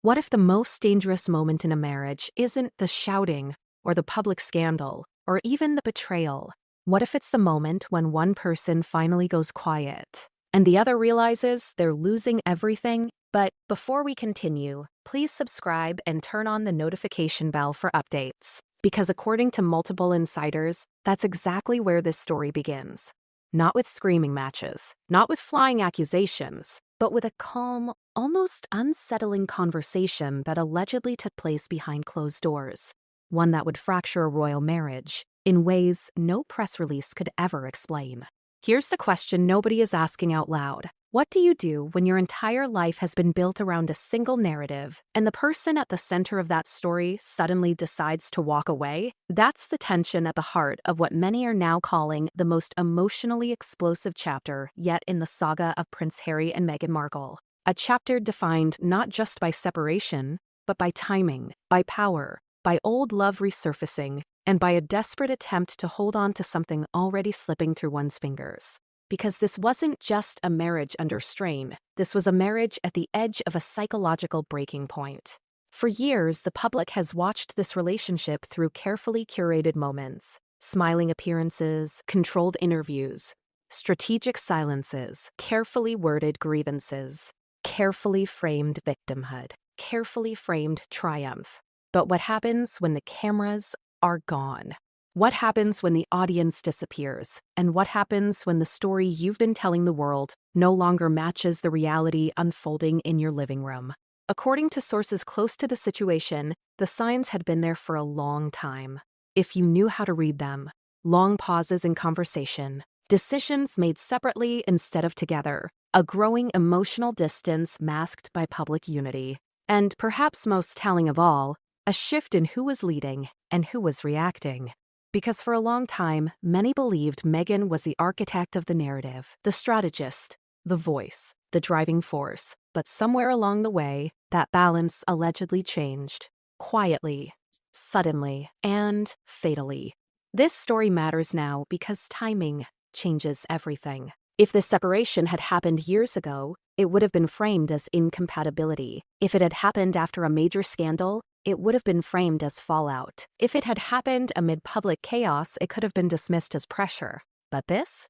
What if the most dangerous moment in a marriage isn't the shouting or the public scandal or even the betrayal? What if it's the moment when one person finally goes quiet and the other realizes they're losing everything? But before we continue, please subscribe and turn on the notification bell for updates, because according to multiple insiders, that's exactly where this story begins. Not with screaming matches, not with flying accusations, but with a calm, almost unsettling conversation that allegedly took place behind closed doors. One that would fracture a royal marriage in ways no press release could ever explain. Here's the question nobody is asking out loud. What do you do when your entire life has been built around a single narrative, and the person at the center of that story suddenly decides to walk away? That's the tension at the heart of what many are now calling the most emotionally explosive chapter yet in the saga of Prince Harry and Meghan Markle. A chapter defined not just by separation, but by timing, by power, by old love resurfacing, and by a desperate attempt to hold on to something already slipping through one's fingers. Because this wasn't just a marriage under strain, this was a marriage at the edge of a psychological breaking point. For years, the public has watched this relationship through carefully curated moments, smiling appearances, controlled interviews, strategic silences, carefully worded grievances, carefully framed victimhood, carefully framed triumph. But what happens when the cameras are gone? What happens when the audience disappears? And what happens when the story you've been telling the world no longer matches the reality unfolding in your living room? According to sources close to the situation, the signs had been there for a long time. If you knew how to read them, long pauses in conversation, decisions made separately instead of together, a growing emotional distance masked by public unity, and perhaps most telling of all, a shift in who was leading and who was reacting. Because for a long time, many believed Meghan was the architect of the narrative, the strategist, the voice, the driving force. But somewhere along the way, that balance allegedly changed. Quietly, suddenly, and fatally. This story matters now because timing changes everything. If this separation had happened years ago, it would have been framed as incompatibility. If it had happened after a major scandal, it would have been framed as fallout. If it had happened amid public chaos, it could have been dismissed as pressure. But this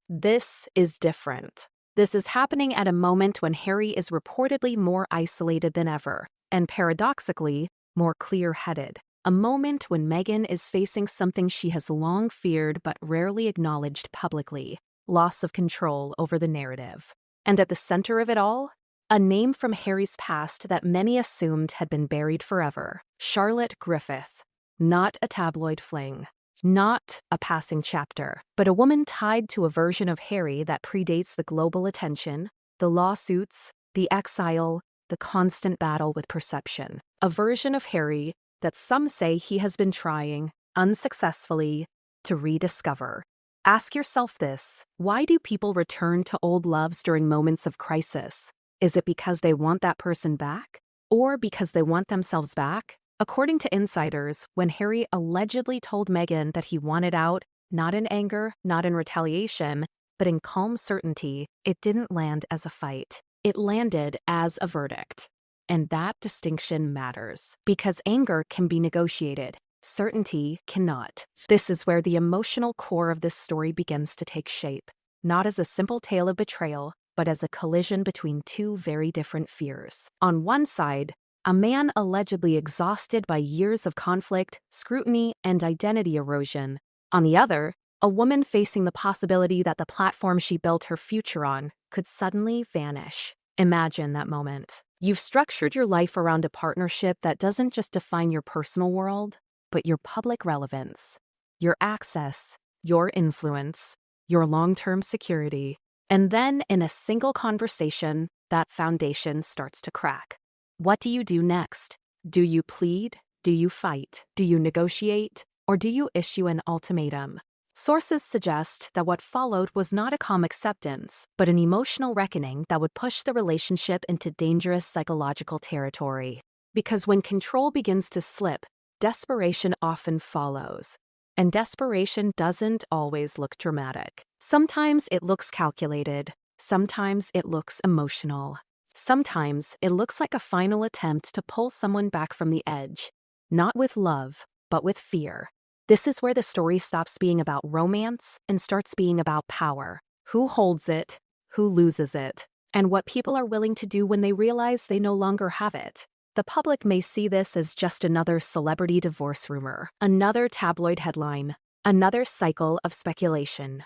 is different. This is happening at a moment when Harry is reportedly more isolated than ever, and paradoxically, more clear-headed. A moment when Meghan is facing something she has long feared but rarely acknowledged publicly: loss of control over the narrative. And at the center of it all, a name from Harry's past that many assumed had been buried forever: Charlotte Griffith. Not a tabloid fling, not a passing chapter, but a woman tied to a version of Harry that predates the global attention, the lawsuits, the exile, the constant battle with perception. A version of Harry that some say he has been trying, unsuccessfully, to rediscover. Ask yourself this: why do people return to old loves during moments of crisis? Is it because they want that person back? Or because they want themselves back? According to insiders, when Harry allegedly told Meghan that he wanted out, not in anger, not in retaliation, but in calm certainty, it didn't land as a fight. It landed as a verdict. And that distinction matters, because anger can be negotiated. Certainty cannot. This is where the emotional core of this story begins to take shape, not as a simple tale of betrayal, but as a collision between two very different fears. On one side, a man allegedly exhausted by years of conflict, scrutiny, and identity erosion. On the other, a woman facing the possibility that the platform she built her future on could suddenly vanish. Imagine that moment. You've structured your life around a partnership that doesn't just define your personal world, but your public relevance, your access, your influence, your long-term security. And then, in a single conversation, that foundation starts to crack. What do you do next? Do you plead? Do you fight? Do you negotiate? Or do you issue an ultimatum? Sources suggest that what followed was not a calm acceptance, but an emotional reckoning that would push the relationship into dangerous psychological territory. Because when control begins to slip, desperation often follows. And desperation doesn't always look dramatic. Sometimes it looks calculated. Sometimes it looks emotional. Sometimes it looks like a final attempt to pull someone back from the edge, not with love, but with fear. This is where the story stops being about romance and starts being about power. Who holds it, who loses it, and what people are willing to do when they realize they no longer have it. The public may see this as just another celebrity divorce rumor, another tabloid headline, another cycle of speculation.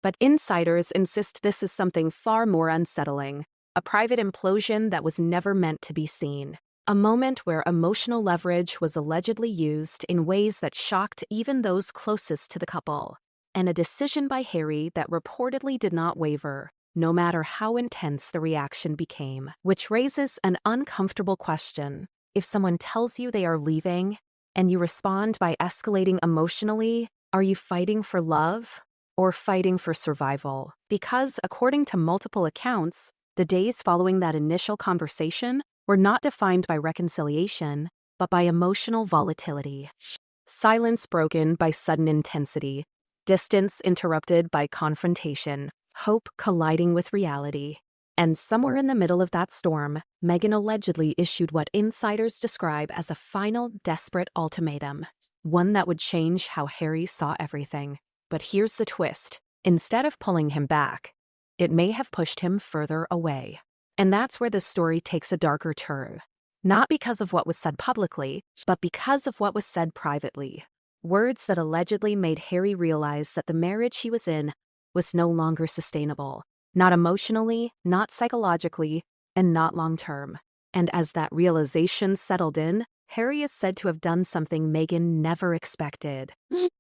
But insiders insist this is something far more unsettling, a private implosion that was never meant to be seen. A moment where emotional leverage was allegedly used in ways that shocked even those closest to the couple. And a decision by Harry that reportedly did not waver, no matter how intense the reaction became. Which raises an uncomfortable question. If someone tells you they are leaving, and you respond by escalating emotionally, are you fighting for love or fighting for survival? Because, according to multiple accounts, the days following that initial conversation were not defined by reconciliation, but by emotional volatility. Silence broken by sudden intensity, distance interrupted by confrontation, hope colliding with reality. And somewhere in the middle of that storm, Meghan allegedly issued what insiders describe as a final, desperate ultimatum, one that would change how Harry saw everything. But here's the twist. Instead of pulling him back, it may have pushed him further away. And that's where the story takes a darker turn. Not because of what was said publicly, but because of what was said privately. Words that allegedly made Harry realize that the marriage he was in was no longer sustainable. Not emotionally, not psychologically, and not long-term. And as that realization settled in, Harry is said to have done something Meghan never expected.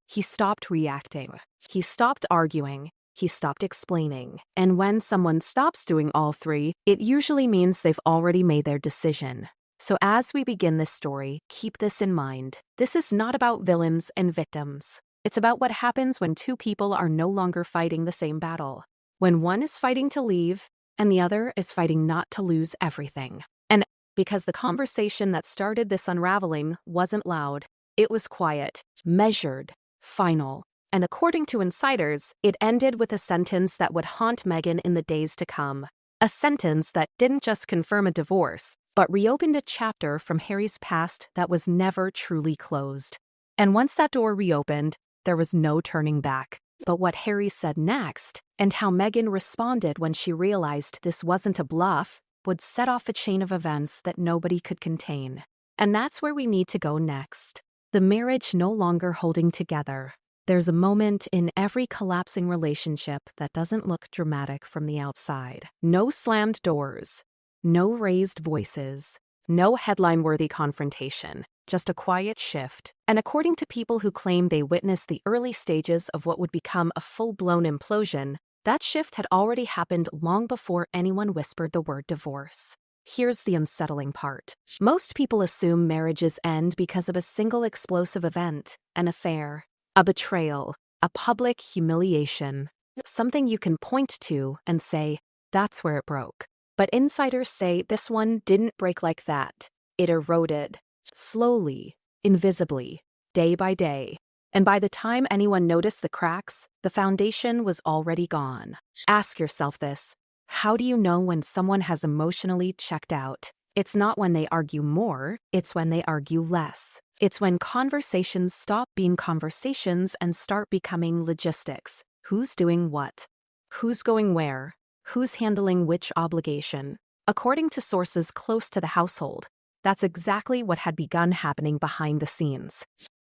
He stopped reacting. He stopped arguing. He stopped explaining. And when someone stops doing all three, it usually means they've already made their decision. So as we begin this story, keep this in mind. This is not about villains and victims. It's about what happens when two people are no longer fighting the same battle. When one is fighting to leave, and the other is fighting not to lose everything. And because the conversation that started this unraveling wasn't loud, it was quiet, measured, final. And according to insiders, it ended with a sentence that would haunt Meghan in the days to come. A sentence that didn't just confirm a divorce, but reopened a chapter from Harry's past that was never truly closed. And once that door reopened, there was no turning back. But what Harry said next, and how Meghan responded when she realized this wasn't a bluff, would set off a chain of events that nobody could contain. And that's where we need to go next. The marriage no longer holding together. There's a moment in every collapsing relationship that doesn't look dramatic from the outside. No slammed doors, no raised voices, no headline-worthy confrontation, just a quiet shift. And according to people who claim they witnessed the early stages of what would become a full-blown implosion, that shift had already happened long before anyone whispered the word divorce. Here's the unsettling part. Most people assume marriages end because of a single explosive event, an affair, a betrayal, a public humiliation, something you can point to and say, that's where it broke. But insiders say this one didn't break like that. It eroded, slowly, invisibly, day by day. And by the time anyone noticed the cracks, the foundation was already gone. Ask yourself this. How do you know when someone has emotionally checked out? It's not when they argue more, it's when they argue less. It's when conversations stop being conversations and start becoming logistics. Who's doing what? Who's going where? Who's handling which obligation? According to sources close to the household, that's exactly what had begun happening behind the scenes.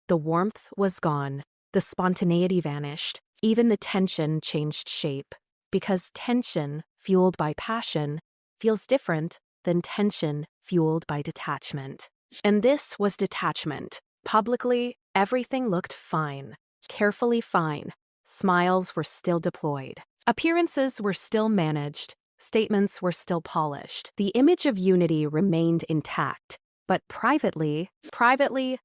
The warmth was gone. The spontaneity vanished. Even the tension changed shape. Because tension, fueled by passion, feels different than tension fueled by detachment. And this was detachment. Publicly, everything looked fine. Carefully fine. Smiles were still deployed. Appearances were still managed. Statements were still polished. The image of unity remained intact. But privately,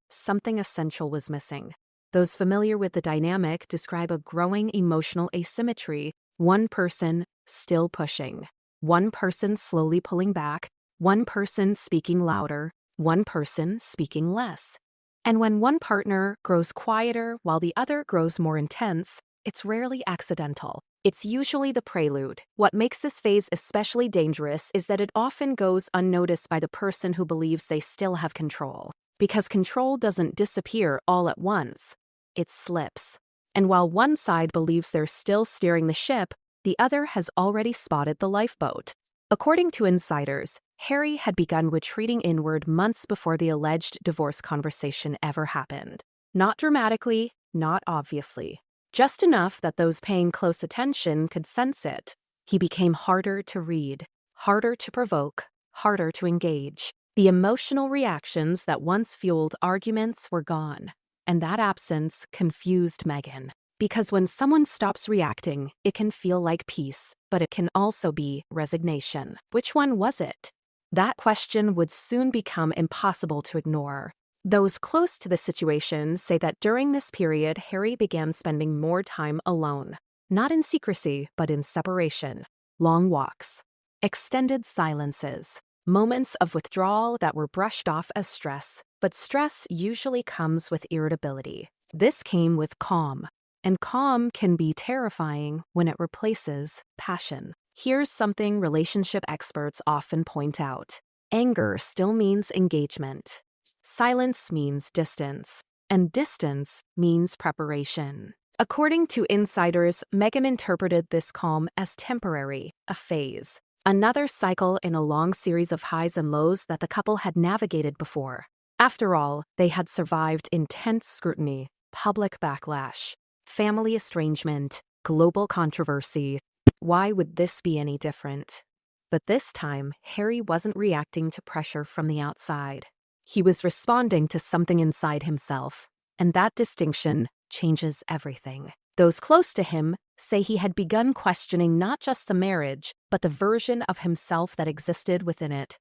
something essential was missing. Those familiar with the dynamic describe a growing emotional asymmetry. One person still pushing. One person slowly pulling back. One person speaking louder. One person speaking less. And when one partner grows quieter while the other grows more intense, it's rarely accidental. It's usually the prelude. What makes this phase especially dangerous is that it often goes unnoticed by the person who believes they still have control. Because control doesn't disappear all at once, it slips. And while one side believes they're still steering the ship, the other has already spotted the lifeboat. According to insiders, Harry had begun retreating inward months before the alleged divorce conversation ever happened. Not dramatically, not obviously. Just enough that those paying close attention could sense it. He became harder to read, harder to provoke, harder to engage. The emotional reactions that once fueled arguments were gone, and that absence confused Meghan. Because when someone stops reacting, it can feel like peace, but it can also be resignation. Which one was it? That question would soon become impossible to ignore. Those close to the situation say that during this period, Harry began spending more time alone. Not in secrecy, but in separation. Long walks. Extended silences. Moments of withdrawal that were brushed off as stress. But stress usually comes with irritability. This came with calm. And calm can be terrifying when it replaces passion. Here's something relationship experts often point out. Anger still means engagement. Silence means distance, and distance means preparation. According to insiders, Meghan interpreted this calm as temporary, a phase, another cycle in a long series of highs and lows that the couple had navigated before. After all, they had survived intense scrutiny, public backlash, family estrangement, global controversy. Why would this be any different? But this time, Harry wasn't reacting to pressure from the outside. He was responding to something inside himself, and that distinction changes everything. Those close to him say he had begun questioning not just the marriage, but the version of himself that existed within it.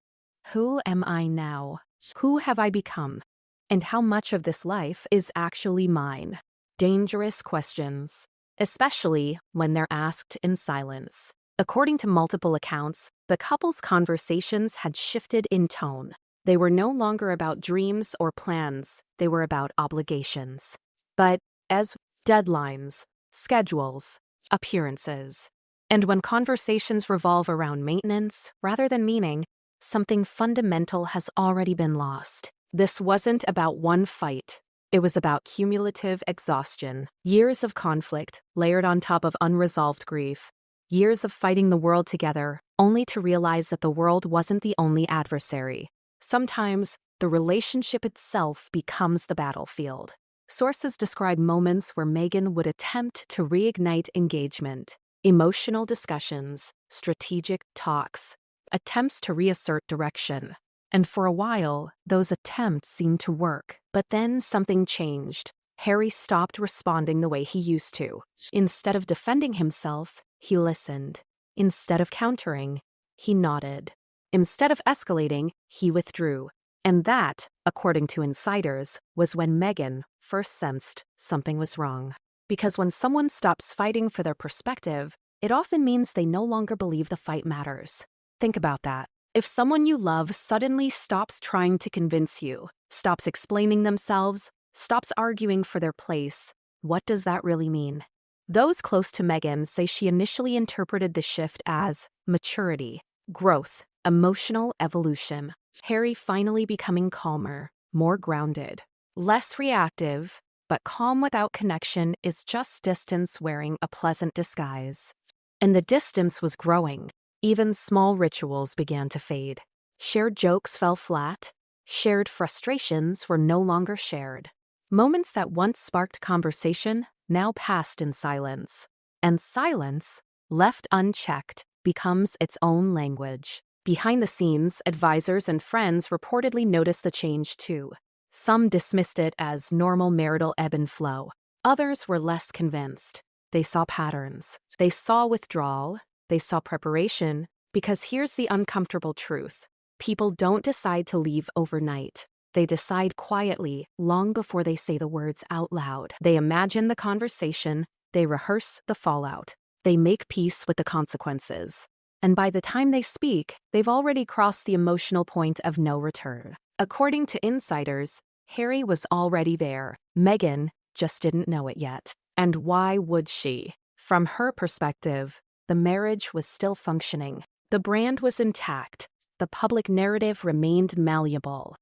Who am I now? Who have I become? And how much of this life is actually mine? Dangerous questions, especially when they're asked in silence. According to multiple accounts, the couple's conversations had shifted in tone. They were no longer about dreams or plans, they were about obligations. But as deadlines, schedules, appearances. And when conversations revolve around maintenance rather than meaning, something fundamental has already been lost. This wasn't about one fight. It was about cumulative exhaustion. Years of conflict layered on top of unresolved grief. Years of fighting the world together, only to realize that the world wasn't the only adversary. Sometimes, the relationship itself becomes the battlefield. Sources describe moments where Meghan would attempt to reignite engagement, emotional discussions, strategic talks, attempts to reassert direction. And for a while, those attempts seemed to work. But then something changed. Harry stopped responding the way he used to. Instead of defending himself, he listened. Instead of countering, he nodded. Instead of escalating, he withdrew. And that, according to insiders, was when Meghan first sensed something was wrong. Because when someone stops fighting for their perspective, it often means they no longer believe the fight matters. Think about that. If someone you love suddenly stops trying to convince you, stops explaining themselves, stops arguing for their place, what does that really mean? Those close to Meghan say she initially interpreted the shift as maturity, growth, emotional evolution. Harry finally becoming calmer, more grounded, less reactive, but calm without connection is just distance wearing a pleasant disguise. And the distance was growing. Even small rituals began to fade. Shared jokes fell flat. Shared frustrations were no longer shared. Moments that once sparked conversation now passed in silence. And silence, left unchecked, becomes its own language. Behind the scenes, advisors and friends reportedly noticed the change too. Some dismissed it as normal marital ebb and flow. Others were less convinced. They saw patterns. They saw withdrawal. They saw preparation. Because here's the uncomfortable truth. People don't decide to leave overnight. They decide quietly, long before they say the words out loud. They imagine the conversation. They rehearse the fallout. They make peace with the consequences. And by the time they speak, they've already crossed the emotional point of no return. According to insiders, Harry was already there. Meghan just didn't know it yet. And why would she? From her perspective, the marriage was still functioning. The brand was intact. The public narrative remained malleable.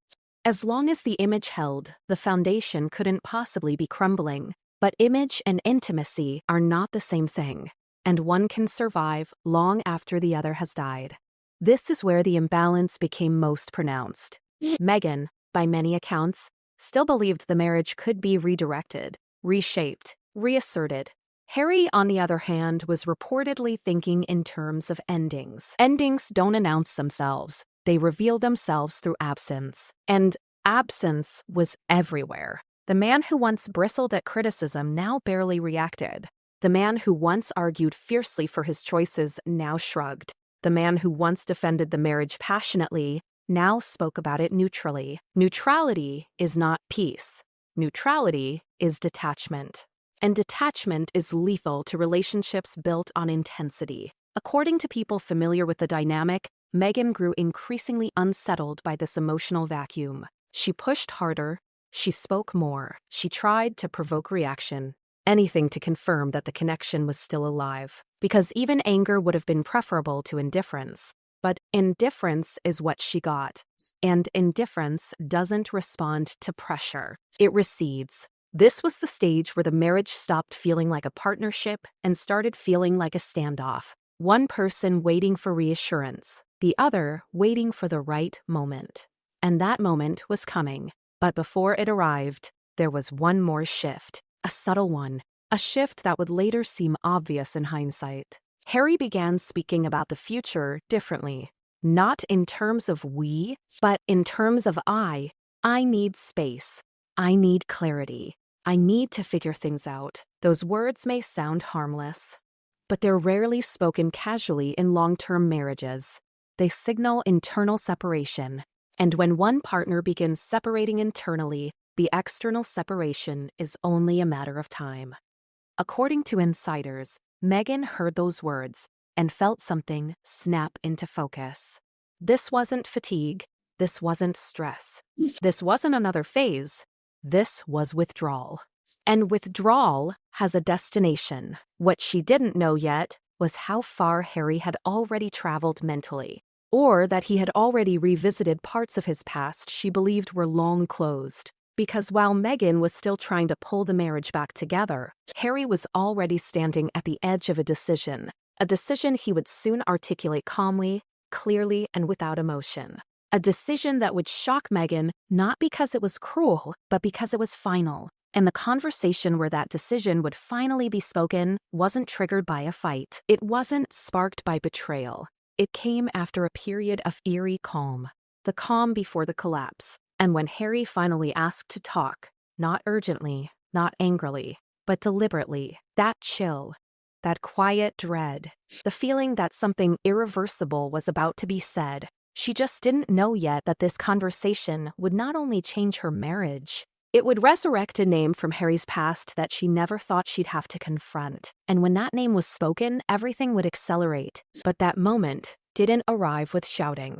As long as the image held, the foundation couldn't possibly be crumbling. But image and intimacy are not the same thing, and one can survive long after the other has died. This is where the imbalance became most pronounced. Meghan, by many accounts, still believed the marriage could be redirected, reshaped, reasserted. Harry, on the other hand, was reportedly thinking in terms of endings. Endings don't announce themselves. They reveal themselves through absence. And absence was everywhere. The man who once bristled at criticism now barely reacted. The man who once argued fiercely for his choices now shrugged. The man who once defended the marriage passionately now spoke about it neutrally. Neutrality is not peace. Neutrality is detachment. And detachment is lethal to relationships built on intensity. According to people familiar with the dynamic, Meghan grew increasingly unsettled by this emotional vacuum. She pushed harder. She spoke more. She tried to provoke reaction. Anything to confirm that the connection was still alive. Because even anger would have been preferable to indifference. But indifference is what she got. And indifference doesn't respond to pressure. It recedes. This was the stage where the marriage stopped feeling like a partnership and started feeling like a standoff. One person waiting for reassurance, the other waiting for the right moment. And that moment was coming. But before it arrived, there was one more shift, a subtle one, a shift that would later seem obvious in hindsight. Harry began speaking about the future differently, not in terms of we, but in terms of I. I need space. I need clarity. I need to figure things out. Those words may sound harmless, but they're rarely spoken casually in long-term marriages. They signal internal separation. And when one partner begins separating internally, the external separation is only a matter of time. According to insiders, Meghan heard those words and felt something snap into focus. This wasn't fatigue. This wasn't stress. This wasn't another phase. This was withdrawal. And withdrawal has a destination. What she didn't know yet was how far Harry had already traveled mentally, or that he had already revisited parts of his past she believed were long closed. Because while Meghan was still trying to pull the marriage back together, Harry was already standing at the edge of a decision he would soon articulate calmly, clearly, and without emotion. A decision that would shock Meghan not because it was cruel, but because it was final. And the conversation where that decision would finally be spoken wasn't triggered by a fight. It wasn't sparked by betrayal. It came after a period of eerie calm. The calm before the collapse. And when Harry finally asked to talk, not urgently, not angrily, but deliberately, that chill, that quiet dread, the feeling that something irreversible was about to be said, she just didn't know yet that this conversation would not only change her marriage, it would resurrect a name from Harry's past that she never thought she'd have to confront. And when that name was spoken, everything would accelerate. But that moment didn't arrive with shouting.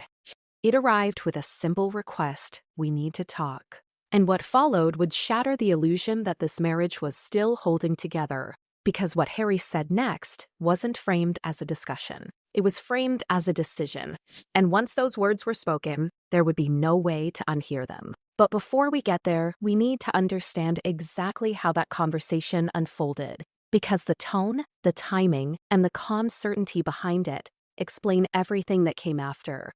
It arrived with a simple request: we need to talk. And what followed would shatter the illusion that this marriage was still holding together. Because what Harry said next wasn't framed as a discussion. It was framed as a decision. And once those words were spoken, there would be no way to unhear them. But before we get there, we need to understand exactly how that conversation unfolded. Because the tone, the timing, and the calm certainty behind it explain everything that came after.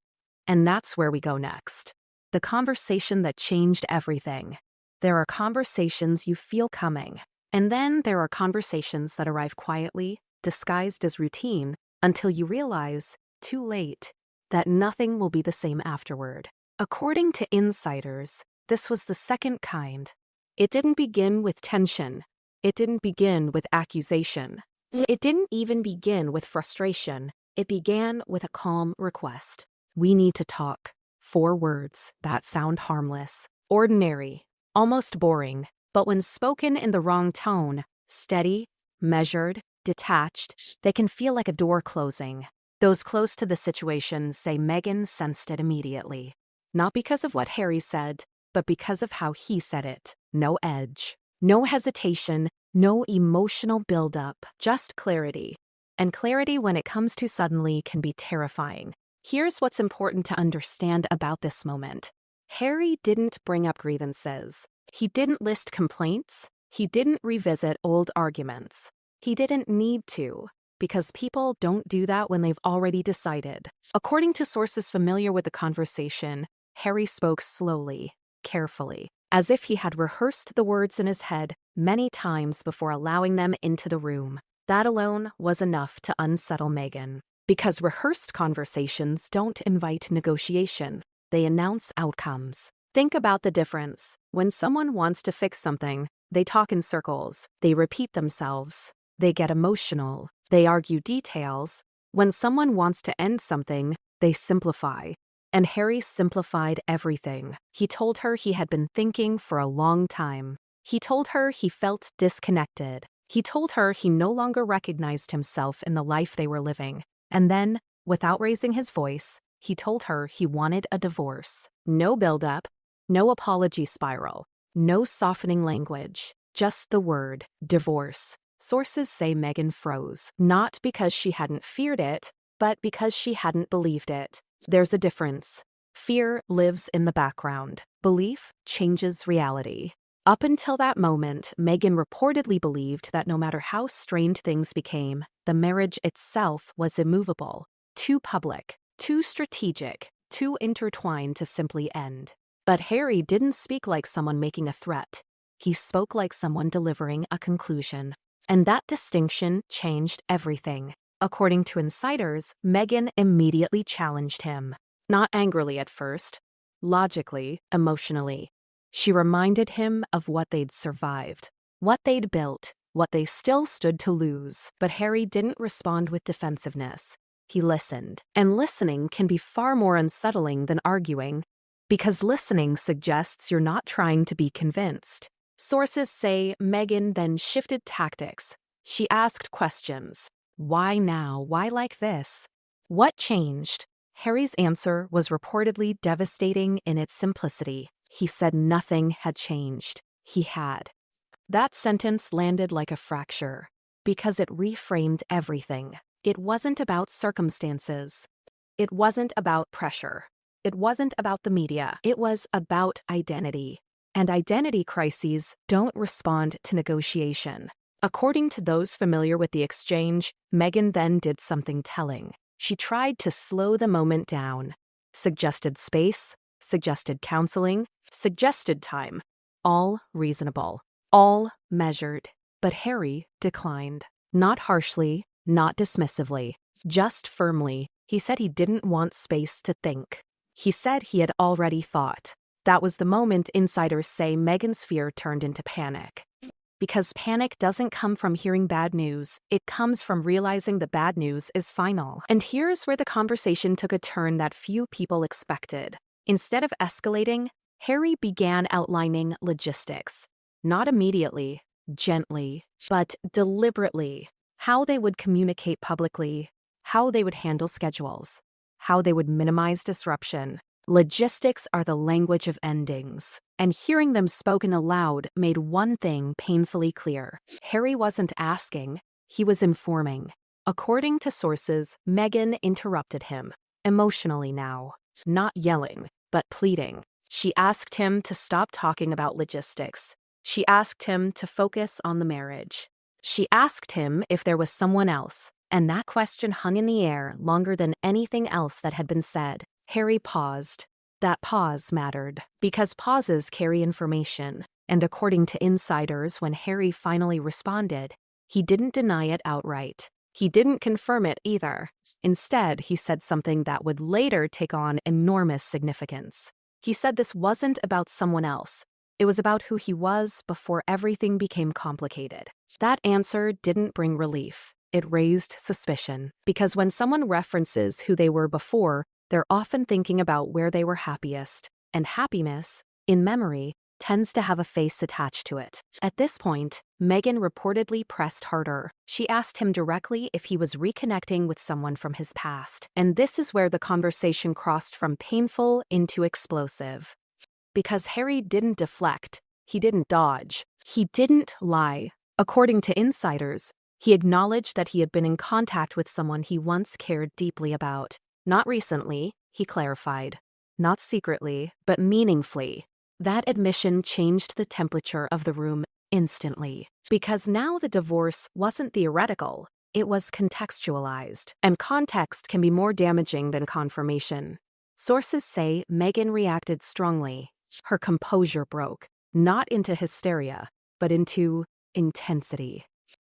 And that's where we go next. The conversation that changed everything. There are conversations you feel coming. And then there are conversations that arrive quietly, disguised as routine, until you realize, too late, that nothing will be the same afterward. According to insiders, this was the second kind. It didn't begin with tension. It didn't begin with accusation. It didn't even begin with frustration. It began with a calm request. We need to talk. 4 words that sound harmless, ordinary, almost boring, but when spoken in the wrong tone, steady, measured, detached, they can feel like a door closing. Those close to the situation say Meghan sensed it immediately. Not because of what Harry said, but because of how he said it. No edge, no hesitation, No emotional buildup, just clarity. And clarity when it comes to suddenly can be terrifying. Here's what's important to understand about this moment. Harry didn't bring up grievances. He didn't list complaints. He didn't revisit old arguments. He didn't need to, because people don't do that when they've already decided. According to sources familiar with the conversation, Harry spoke slowly, carefully, as if he had rehearsed the words in his head many times before allowing them into the room. That alone was enough to unsettle Meghan, because rehearsed conversations don't invite negotiation. They announce outcomes. Think about the difference. When someone wants to fix something, they talk in circles, they repeat themselves, they get emotional, they argue details. When someone wants to end something, they simplify. And Harry simplified everything. He told her he had been thinking for a long time. He told her he felt disconnected. He told her he no longer recognized himself in the life they were living. And then, without raising his voice, he told her he wanted a divorce. No buildup, no apology spiral, no softening language, just the word, divorce. Sources say Meghan froze, not because she hadn't feared it, but because she hadn't believed it. There's a difference. Fear lives in the background. Belief changes reality. Up until that moment, Meghan reportedly believed that no matter how strained things became, the marriage itself was immovable, too public, too strategic, too intertwined to simply end. But Harry didn't speak like someone making a threat. He spoke like someone delivering a conclusion. And that distinction changed everything. According to insiders, Meghan immediately challenged him. Not angrily at first, logically, emotionally. She reminded him of what they'd survived, what they'd built, what they still stood to lose. But Harry didn't respond with defensiveness. He listened. And listening can be far more unsettling than arguing, because listening suggests you're not trying to be convinced. Sources say Meghan then shifted tactics. She asked questions. Why now? Why like this? What changed? Harry's answer was reportedly devastating in its simplicity. He said nothing had changed. He had. That sentence landed like a fracture, because it reframed everything. It wasn't about circumstances. It wasn't about pressure. It wasn't about the media. It was about identity. And identity crises don't respond to negotiation. According to those familiar with the exchange, Meghan then did something telling. She tried to slow the moment down, suggested space, suggested counseling, suggested time. All reasonable, all measured. But Harry declined. Not harshly, not dismissively, just firmly. He said he didn't want space to think. He said he had already thought. That was the moment insiders say Meghan's fear turned into panic. Because panic doesn't come from hearing bad news, it comes from realizing the bad news is final. And here's where the conversation took a turn that few people expected. Instead of escalating, Harry began outlining logistics. Not immediately, gently, but deliberately. How they would communicate publicly, how they would handle schedules, how they would minimize disruption. Logistics are the language of endings, and hearing them spoken aloud made one thing painfully clear. Harry wasn't asking, he was informing. According to sources, Meghan interrupted him, emotionally now, not yelling, but pleading. She asked him to stop talking about logistics. She asked him to focus on the marriage. She asked him if there was someone else, and that question hung in the air longer than anything else that had been said. Harry paused. That pause mattered, because pauses carry information, and according to insiders, when Harry finally responded, he didn't deny it outright. He didn't confirm it either. Instead, he said something that would later take on enormous significance. He said this wasn't about someone else. It was about who he was before everything became complicated. That answer didn't bring relief. It raised suspicion, because when someone references who they were before, they're often thinking about where they were happiest, and happiness, in memory, tends to have a face attached to it. At this point, Meghan reportedly pressed harder. She asked him directly if he was reconnecting with someone from his past. And this is where the conversation crossed from painful into explosive. Because Harry didn't deflect, he didn't dodge, he didn't lie. According to insiders, he acknowledged that he had been in contact with someone he once cared deeply about. Not recently, he clarified. Not secretly, but meaningfully. That admission changed the temperature of the room instantly. Because now the divorce wasn't theoretical, it was contextualized. And context can be more damaging than confirmation. Sources say Meghan reacted strongly. Her composure broke, not into hysteria, but into intensity.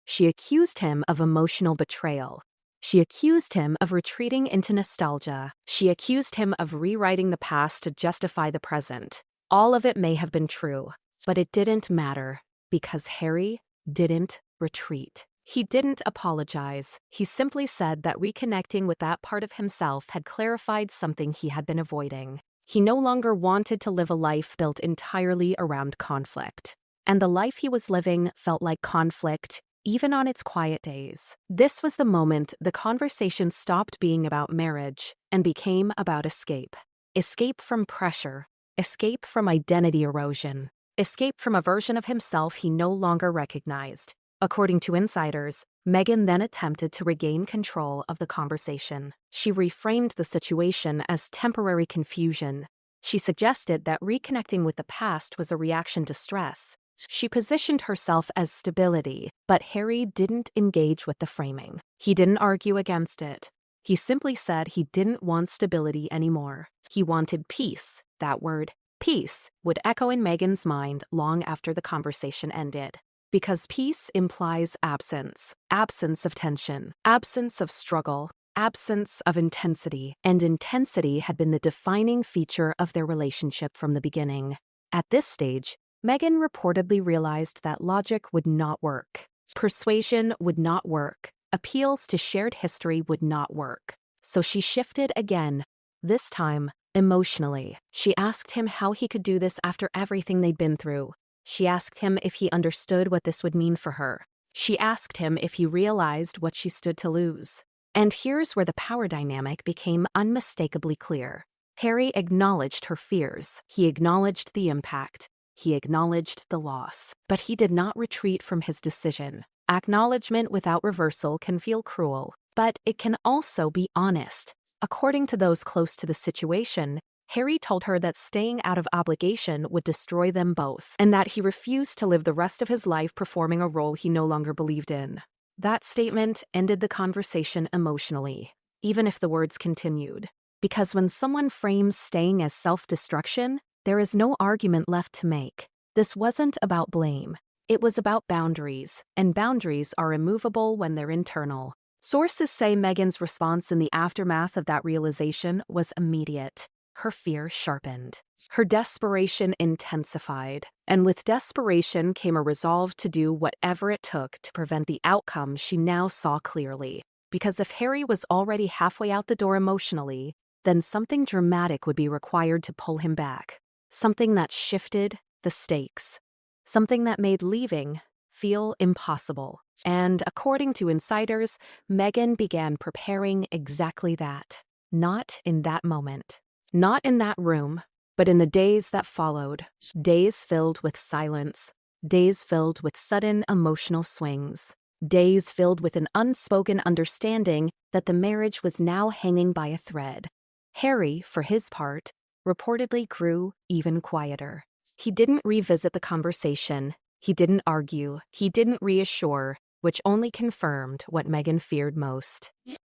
She accused him of emotional betrayal. She accused him of retreating into nostalgia. She accused him of rewriting the past to justify the present. All of it may have been true, but it didn't matter because Harry didn't retreat. He didn't apologize. He simply said that reconnecting with that part of himself had clarified something he had been avoiding. He no longer wanted to live a life built entirely around conflict. And the life he was living felt like conflict, even on its quiet days. This was the moment the conversation stopped being about marriage and became about escape. Escape from pressure. Escape from identity erosion. Escape from a version of himself he no longer recognized. According to insiders, Meghan then attempted to regain control of the conversation. She reframed the situation as temporary confusion. She suggested that reconnecting with the past was a reaction to stress. She positioned herself as stability, but Harry didn't engage with the framing. He didn't argue against it. He simply said he didn't want stability anymore. He wanted peace. That word, peace, would echo in Meghan's mind long after the conversation ended. Because peace implies absence. Absence of tension. Absence of struggle. Absence of intensity. And intensity had been the defining feature of their relationship from the beginning. At this stage, Meghan reportedly realized that logic would not work. Persuasion would not work. Appeals to shared history would not work. So she shifted again, this time emotionally. She asked him how he could do this after everything they'd been through. She asked him if he understood what this would mean for her. She asked him if he realized what she stood to lose. And here's where the power dynamic became unmistakably clear. Harry acknowledged her fears. He acknowledged the impact. He acknowledged the loss. But he did not retreat from his decision. Acknowledgement without reversal can feel cruel, but it can also be honest. According to those close to the situation, Harry told her that staying out of obligation would destroy them both, and that he refused to live the rest of his life performing a role he no longer believed in. That statement ended the conversation emotionally, even if the words continued. Because when someone frames staying as self-destruction, there is no argument left to make. This wasn't about blame. It was about boundaries, and boundaries are immovable when they're internal. Sources say Meghan's response in the aftermath of that realization was immediate. Her fear sharpened. Her desperation intensified. And with desperation came a resolve to do whatever it took to prevent the outcome she now saw clearly. Because if Harry was already halfway out the door emotionally, then something dramatic would be required to pull him back. Something that shifted the stakes. Something that made leaving feel impossible. And according to insiders, Meghan began preparing exactly that. Not in that moment. Not in that room, but in the days that followed. Days filled with silence. Days filled with sudden emotional swings. Days filled with an unspoken understanding that the marriage was now hanging by a thread. Harry, for his part, reportedly grew even quieter. He didn't revisit the conversation. He didn't argue. He didn't reassure, which only confirmed what Meghan feared most.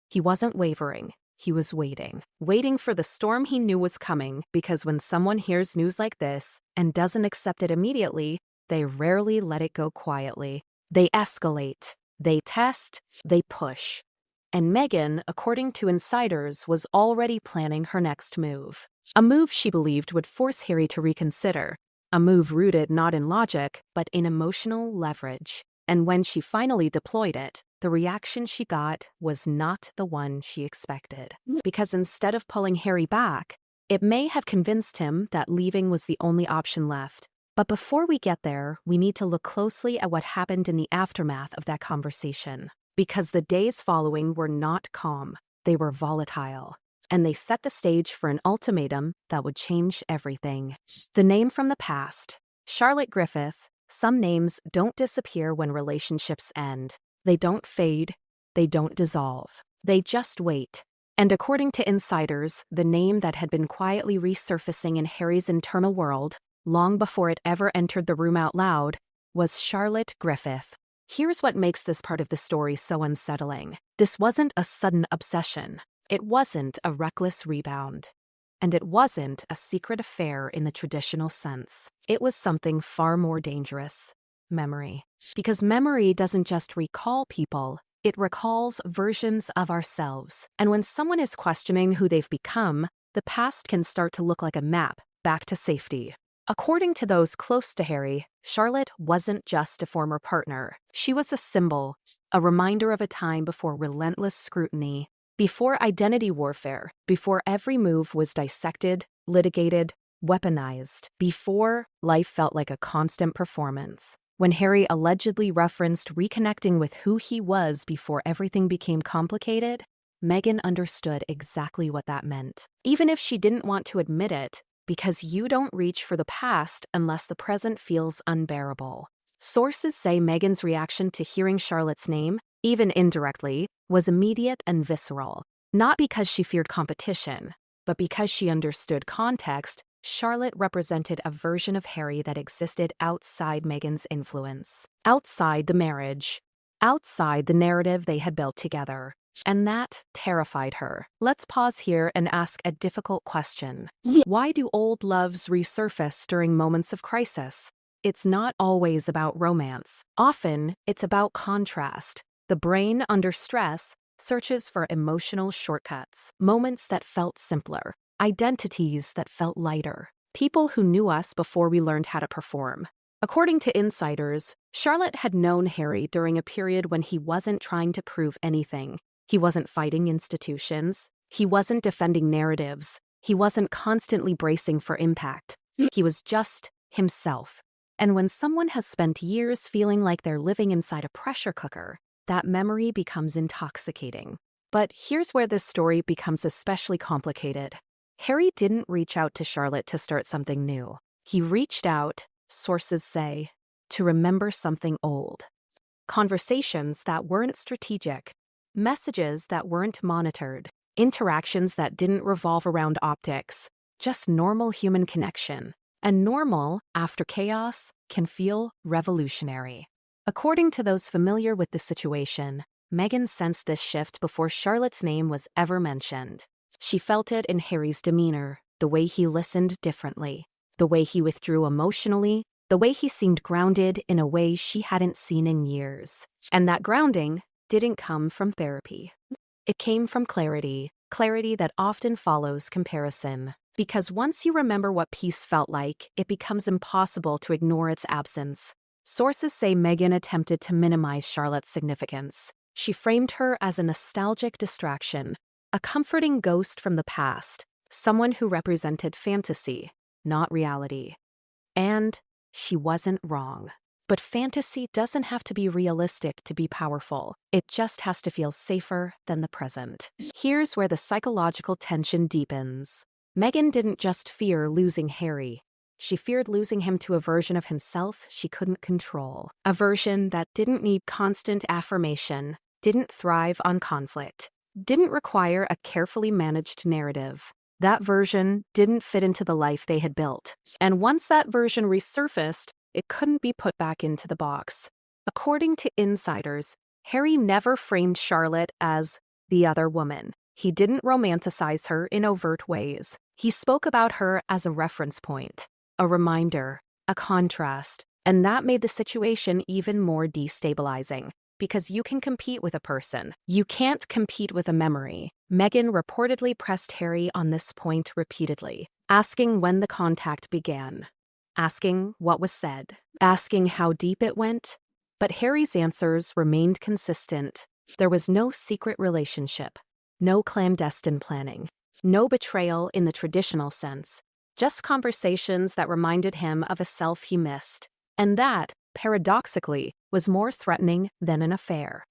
He wasn't wavering. He was waiting. Waiting for the storm he knew was coming, because when someone hears news like this and doesn't accept it immediately, they rarely let it go quietly. They escalate. They test. They push. And Meghan, according to insiders, was already planning her next move. A move she believed would force Harry to reconsider. A move rooted not in logic, but in emotional leverage. And when she finally deployed it, the reaction she got was not the one she expected. Because instead of pulling Harry back, it may have convinced him that leaving was the only option left. But before we get there, we need to look closely at what happened in the aftermath of that conversation. Because the days following were not calm, they were volatile. And they set the stage for an ultimatum that would change everything. The name from the past, Charlotte Griffith, Some names don't disappear when relationships end. They don't fade. They don't dissolve. They just wait. And according to insiders, the name that had been quietly resurfacing in Harry's internal world, long before it ever entered the room out loud, was Charlotte Griffith. Here's what makes this part of the story so unsettling. This wasn't a sudden obsession. It wasn't a reckless rebound. And it wasn't a secret affair in the traditional sense. It was something far more dangerous. Memory. Because memory doesn't just recall people, it recalls versions of ourselves. And when someone is questioning who they've become, the past can start to look like a map back to safety. According to those close to Harry, Charlotte wasn't just a former partner. She was a symbol, a reminder of a time before relentless scrutiny, before identity warfare, before every move was dissected, litigated, weaponized, before life felt like a constant performance. When Harry allegedly referenced reconnecting with who he was before everything became complicated, Meghan understood exactly what that meant. Even if she didn't want to admit it, because you don't reach for the past unless the present feels unbearable. Sources say Meghan's reaction to hearing Charlotte's name, even indirectly, was immediate and visceral. Not because she feared competition, but because she understood context. Charlotte represented a version of Harry that existed outside Meghan's influence, outside the marriage, outside the narrative they had built together. And that terrified her. Let's pause here and ask a difficult question. Why do old loves resurface during moments of crisis? It's not always about romance. Often, it's about contrast. The brain, under stress, searches for emotional shortcuts, moments that felt simpler, identities that felt lighter, people who knew us before we learned how to perform. According to insiders, Charlotte had known Harry during a period when he wasn't trying to prove anything. He wasn't fighting institutions. He wasn't defending narratives. He wasn't constantly bracing for impact. He was just himself. And when someone has spent years feeling like they're living inside a pressure cooker, that memory becomes intoxicating. But here's where this story becomes especially complicated. Harry didn't reach out to Charlotte to start something new. He reached out, sources say, to remember something old. Conversations that weren't strategic, messages that weren't monitored, interactions that didn't revolve around optics, just normal human connection. And normal, after chaos, can feel revolutionary. According to those familiar with the situation, Meghan sensed this shift before Charlotte's name was ever mentioned. She felt it in Harry's demeanor, the way he listened differently, the way he withdrew emotionally, the way he seemed grounded in a way she hadn't seen in years. And that grounding didn't come from therapy. It came from clarity that often follows comparison. Because once you remember what peace felt like, it becomes impossible to ignore its absence. Sources say Meghan attempted to minimize Charlotte's significance. She framed her as a nostalgic distraction, a comforting ghost from the past, someone who represented fantasy, not reality. And she wasn't wrong. But fantasy doesn't have to be realistic to be powerful. It just has to feel safer than the present. Here's where the psychological tension deepens. Meghan didn't just fear losing Harry. She feared losing him to a version of himself she couldn't control. A version that didn't need constant affirmation, didn't thrive on conflict, didn't require a carefully managed narrative. That version didn't fit into the life they had built. And once that version resurfaced, it couldn't be put back into the box. According to insiders, Harry never framed Charlotte as the other woman. He didn't romanticize her in overt ways. He spoke about her as a reference point, a reminder, a contrast, and that made the situation even more destabilizing. Because you can compete with a person. You can't compete with a memory. Meghan reportedly pressed Harry on this point repeatedly, asking when the contact began, asking what was said, asking how deep it went. But Harry's answers remained consistent. There was no secret relationship, no clandestine planning, no betrayal in the traditional sense, just conversations that reminded him of a self he missed. And that, paradoxically, was more threatening than an affair.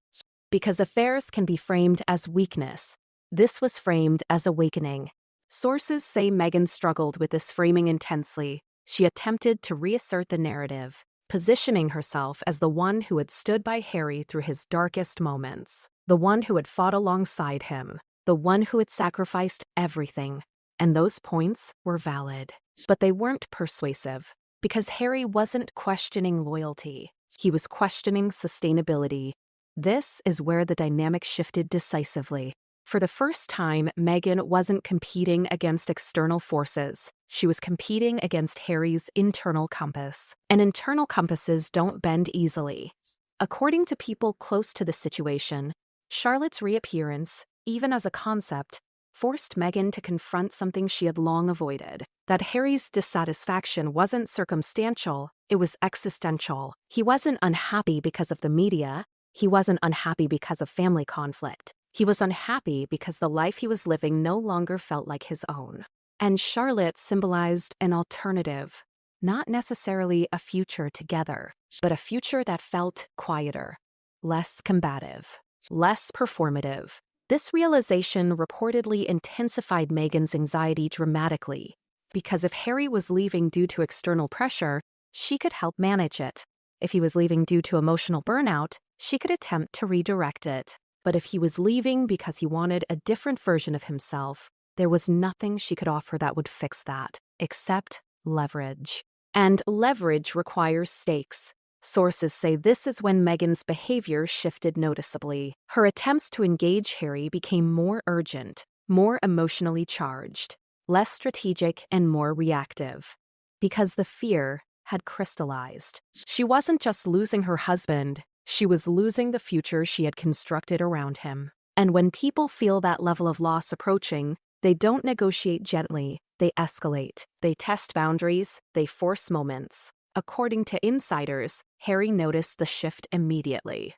Because affairs can be framed as weakness, this was framed as awakening. Sources say Meghan struggled with this framing intensely. She attempted to reassert the narrative. positioning herself as the one who had stood by Harry through his darkest moments, the one who had fought alongside him, the one who had sacrificed everything. And those points were valid. But they weren't persuasive, because Harry wasn't questioning loyalty. He was questioning sustainability. This is where the dynamic shifted decisively. For the first time, Meghan wasn't competing against external forces. She was competing against Harry's internal compass. And internal compasses don't bend easily. According to people close to the situation, Charlotte's reappearance, even as a concept, forced Meghan to confront something she had long avoided. That Harry's dissatisfaction wasn't circumstantial, it was existential. He wasn't unhappy because of the media. He wasn't unhappy because of family conflict. He was unhappy because the life he was living no longer felt like his own. And Charlotte symbolized an alternative, not necessarily a future together, but a future that felt quieter, less combative, less performative. This realization reportedly intensified Meghan's anxiety dramatically, because if Harry was leaving due to external pressure, she could help manage it. If he was leaving due to emotional burnout, she could attempt to redirect it. But if he was leaving because he wanted a different version of himself, there was nothing she could offer that would fix that, except leverage. And leverage requires stakes. Sources say this is when Meghan's behavior shifted noticeably. Her attempts to engage Harry became more urgent, more emotionally charged, less strategic, and more reactive. Because the fear had crystallized. She wasn't just losing her husband, she was losing the future she had constructed around him. And when people feel that level of loss approaching, they don't negotiate gently, they escalate. They test boundaries, they force moments. According to insiders, Harry noticed the shift immediately.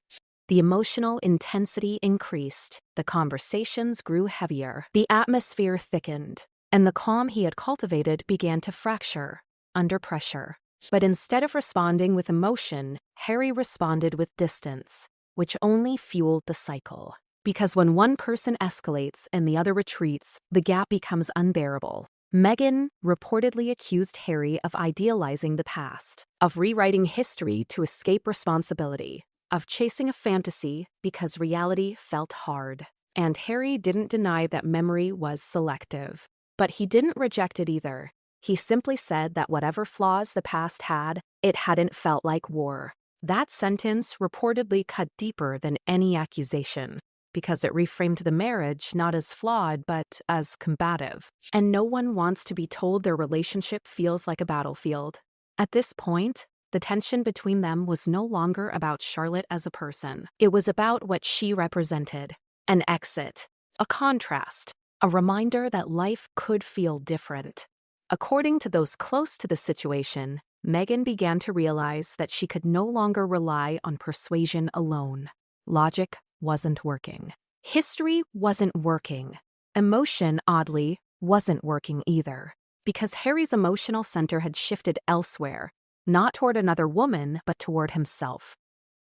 The emotional intensity increased, the conversations grew heavier, the atmosphere thickened, and the calm he had cultivated began to fracture under pressure. But instead of responding with emotion, Harry responded with distance, which only fueled the cycle. Because when one person escalates and the other retreats, the gap becomes unbearable. Meghan reportedly accused Harry of idealizing the past, of rewriting history to escape responsibility, of chasing a fantasy because reality felt hard. And Harry didn't deny that memory was selective. But he didn't reject it either. He simply said that whatever flaws the past had, it hadn't felt like war. That sentence reportedly cut deeper than any accusation, because it reframed the marriage not as flawed but as combative. And no one wants to be told their relationship feels like a battlefield. At this point, the tension between them was no longer about Charlotte as a person. It was about what she represented. An exit, a contrast, a reminder that life could feel different. According to those close to the situation, Meghan began to realize that she could no longer rely on persuasion alone. Logic wasn't working. History wasn't working. Emotion, oddly, wasn't working either. Because Harry's emotional center had shifted elsewhere, not toward another woman, but toward himself.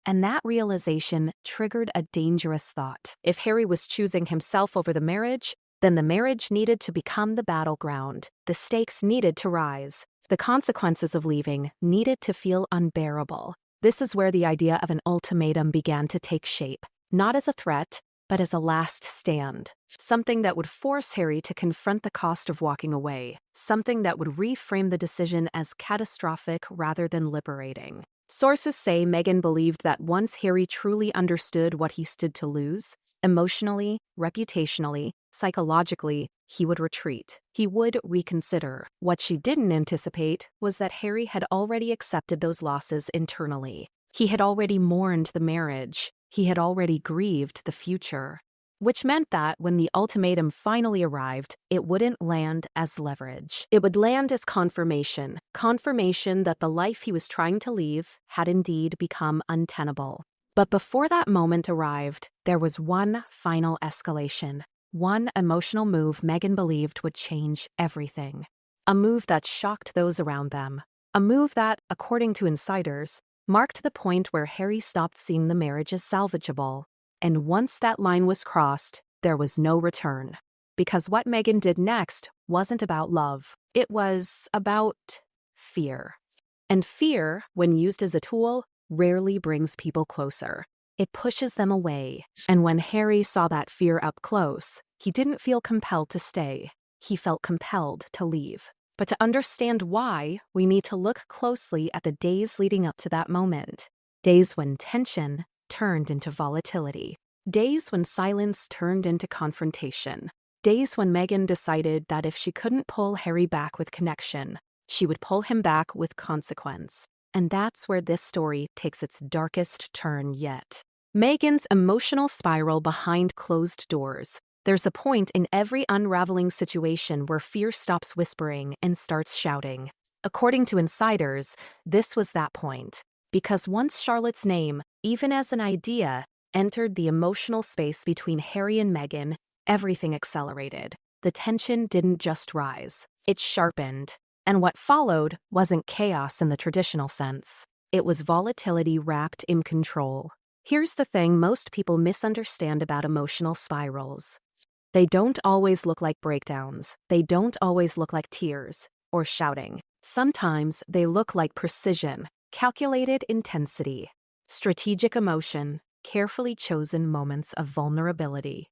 And that realization triggered a dangerous thought. If Harry was choosing himself over the marriage, then the marriage needed to become the battleground. The stakes needed to rise. The consequences of leaving needed to feel unbearable. This is where the idea of an ultimatum began to take shape, not as a threat, but as a last stand. Something that would force Harry to confront the cost of walking away. Something that would reframe the decision as catastrophic rather than liberating. Sources say Meghan believed that once Harry truly understood what he stood to lose, emotionally, reputationally, psychologically, he would retreat. He would reconsider. What she didn't anticipate was that Harry had already accepted those losses internally. He had already mourned the marriage. He had already grieved the future. Which meant that when the ultimatum finally arrived, it wouldn't land as leverage. It would land as confirmation. Confirmation that the life he was trying to leave had indeed become untenable. But before that moment arrived, there was one final escalation. One emotional move Meghan believed would change everything. A move that shocked those around them. A move that, according to insiders, marked the point where Harry stopped seeing the marriage as salvageable. And once that line was crossed, there was no return. Because what Meghan did next wasn't about love. It was about fear. And fear, when used as a tool, rarely brings people closer. It pushes them away. And when Harry saw that fear up close, he didn't feel compelled to stay. He felt compelled to leave. But to understand why, we need to look closely at the days leading up to that moment. Days when tension turned into volatility. Days when silence turned into confrontation. Days when Meghan decided that if she couldn't pull Harry back with connection, she would pull him back with consequence. And that's where this story takes its darkest turn yet. Meghan's emotional spiral behind closed doors. There's a point in every unraveling situation where fear stops whispering and starts shouting. According to insiders, this was that point. Because once Charlotte's name, even as an idea, entered the emotional space between Harry and Meghan, everything accelerated. The tension didn't just rise, it sharpened. And what followed wasn't chaos in the traditional sense. It was volatility wrapped in control. Here's the thing most people misunderstand about emotional spirals. They don't always look like breakdowns. They don't always look like tears or shouting. Sometimes they look like precision, calculated intensity, strategic emotion, carefully chosen moments of vulnerability.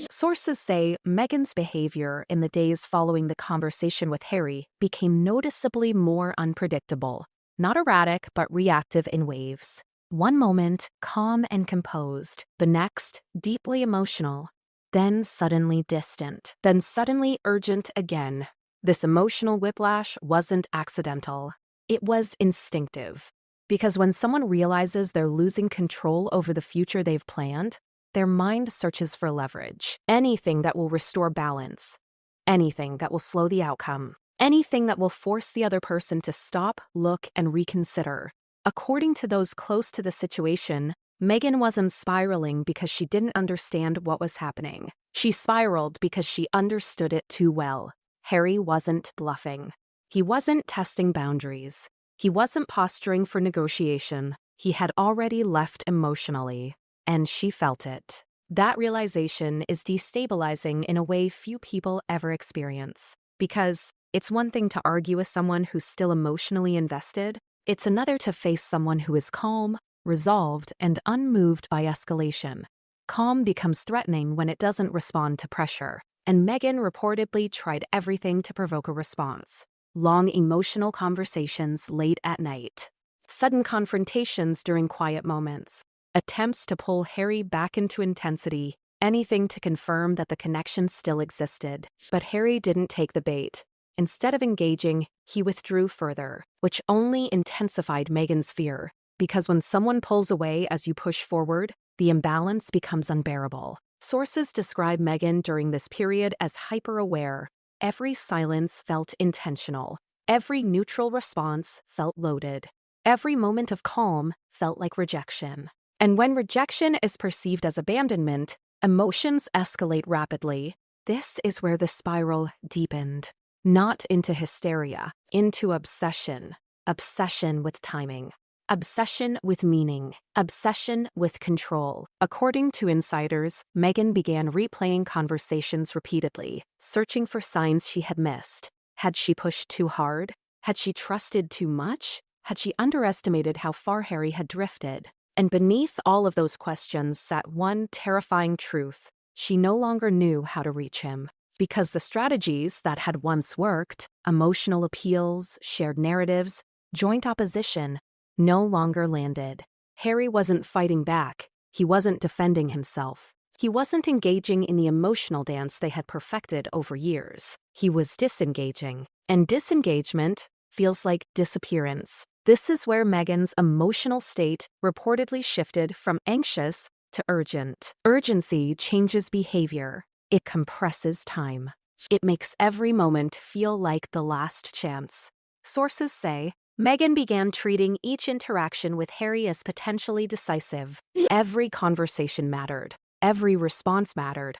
Sources say Meghan's behavior in the days following the conversation with Harry became noticeably more unpredictable, not erratic but reactive in waves. One moment, calm and composed, the next, deeply emotional, then suddenly distant, then suddenly urgent again. This emotional whiplash wasn't accidental. It was instinctive. Because when someone realizes they're losing control over the future they've planned, their mind searches for leverage. Anything that will restore balance. Anything that will slow the outcome. Anything that will force the other person to stop, look, and reconsider. According to those close to the situation, Meghan wasn't spiraling because she didn't understand what was happening. She spiraled because she understood it too well. Harry wasn't bluffing. He wasn't testing boundaries. He wasn't posturing for negotiation. He had already left emotionally. And she felt it. That realization is destabilizing in a way few people ever experience. Because it's one thing to argue with someone who's still emotionally invested. It's another to face someone who is calm, resolved, and unmoved by escalation. Calm becomes threatening when it doesn't respond to pressure. And Meghan reportedly tried everything to provoke a response. Long emotional conversations late at night. Sudden confrontations during quiet moments. Attempts to pull Harry back into intensity, anything to confirm that the connection still existed. But Harry didn't take the bait. Instead of engaging, he withdrew further, which only intensified Meghan's fear. Because when someone pulls away as you push forward, the imbalance becomes unbearable. Sources describe Meghan during this period as hyper-aware. Every silence felt intentional. Every neutral response felt loaded. Every moment of calm felt like rejection. And when rejection is perceived as abandonment, emotions escalate rapidly. This is where the spiral deepened. Not into hysteria, into obsession. Obsession with timing. Obsession with meaning. Obsession with control. According to insiders, Meghan began replaying conversations repeatedly, searching for signs she had missed. Had she pushed too hard? Had she trusted too much? Had she underestimated how far Harry had drifted? And beneath all of those questions sat one terrifying truth. She no longer knew how to reach him. Because the strategies that had once worked, emotional appeals, shared narratives, joint opposition, no longer landed. Harry wasn't fighting back. He wasn't defending himself. He wasn't engaging in the emotional dance they had perfected over years. He was disengaging. And disengagement feels like disappearance. This is where Meghan's emotional state reportedly shifted from anxious to urgent. Urgency changes behavior. It compresses time. It makes every moment feel like the last chance. Sources say Meghan began treating each interaction with Harry as potentially decisive. Every conversation mattered. Every response mattered.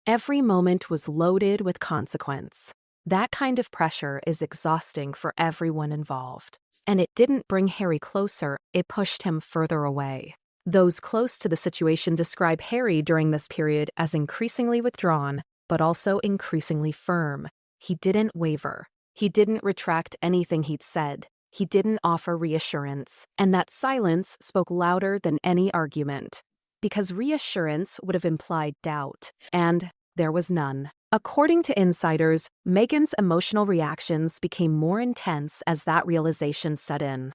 Every moment was loaded with consequence. That kind of pressure is exhausting for everyone involved. And it didn't bring Harry closer, it pushed him further away. Those close to the situation describe Harry during this period as increasingly withdrawn, but also increasingly firm. He didn't waver. He didn't retract anything he'd said. He didn't offer reassurance, and that silence spoke louder than any argument. Because reassurance would have implied doubt, and there was none. According to insiders, Meghan's emotional reactions became more intense as that realization set in.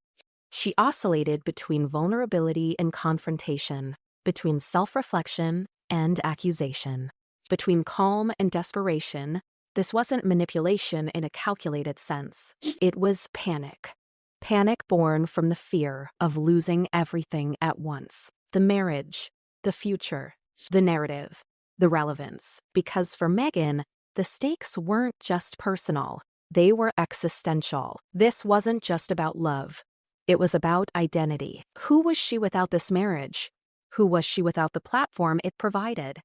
She oscillated between vulnerability and confrontation, between self-reflection and accusation, between calm and desperation. This wasn't manipulation in a calculated sense. It was panic. Panic born from the fear of losing everything at once. The marriage, the future, the narrative, the relevance. Because for Meghan, the stakes weren't just personal. They were existential. This wasn't just about love. It was about identity. Who was she without this marriage? Who was she without the platform it provided?